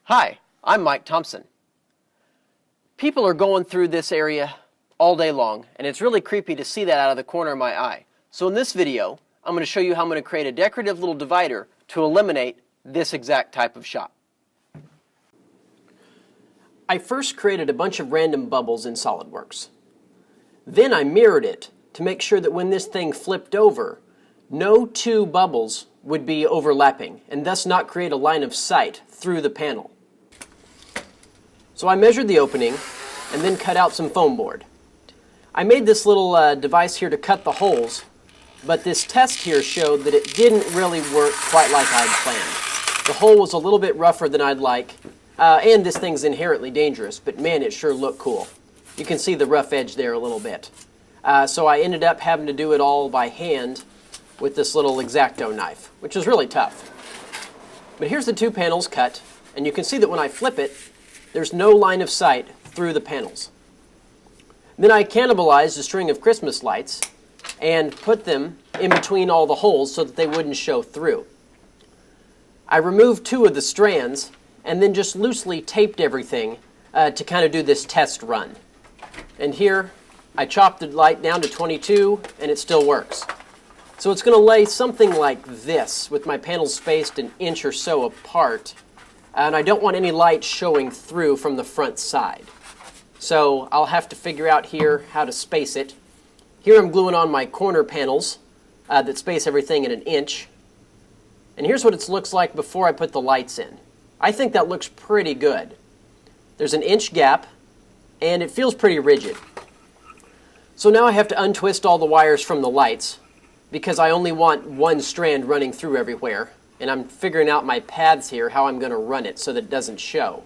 Hi, I'm Mike Thompson. People are going through this area all day long, and it's really creepy to see that out of the corner of my eye. So in this video, I'm going to show you how I'm going to create a decorative little divider to eliminate this exact type of shot. I first created a bunch of random bubbles in SolidWorks. Then I mirrored it to make sure that when this thing flipped over, no two bubbles would be overlapping and thus not create a line of sight through the panel. So I measured the opening and then cut out some foam board. I made this little device here to cut the holes, but this test here showed that it didn't really work quite like I'd planned. The hole was a little bit rougher than I'd like, and this thing's inherently dangerous, but man, it sure looked cool. You can see the rough edge there a little bit. So I ended up having to do it all by hand with this little X-Acto knife, which is really tough. But here's the two panels cut, and you can see that when I flip it, there's no line of sight through the panels. Then I cannibalized a string of Christmas lights and put them in between all the holes so that they wouldn't show through. I removed two of the strands and then just loosely taped everything to kind of do this test run. And here I chopped the light down to 22 and it still works. So it's going to lay something like this with my panels spaced an inch or so apart, and I don't want any light showing through from the front side. So I'll have to figure out here how to space it. Here I'm gluing on my corner panels that space everything at an inch. And here's what it looks like before I put the lights in. I think that looks pretty good. There's an inch gap, and it feels pretty rigid. So now I have to untwist all the wires from the lights because I only want one strand running through everywhere, and I'm figuring out my paths here, how I'm going to run it so that it doesn't show.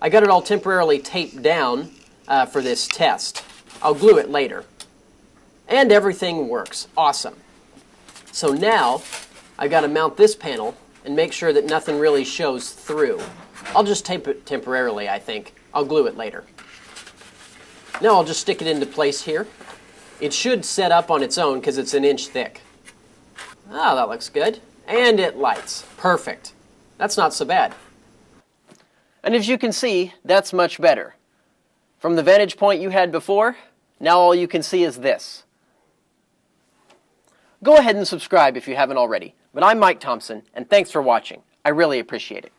I got it all temporarily taped down for this test. I'll glue it later. And everything works. Awesome. So now I've got to mount this panel and make sure that nothing really shows through. I'll just tape it temporarily, I think. I'll glue it later. Now I'll just stick it into place here. It should set up on its own because it's an inch thick. Ah, that looks good. And it lights. Perfect. That's not so bad. And as you can see, that's much better. From the vantage point you had before, now all you can see is this. Go ahead and subscribe if you haven't already. But I'm Mike Thompson, and thanks for watching. I really appreciate it.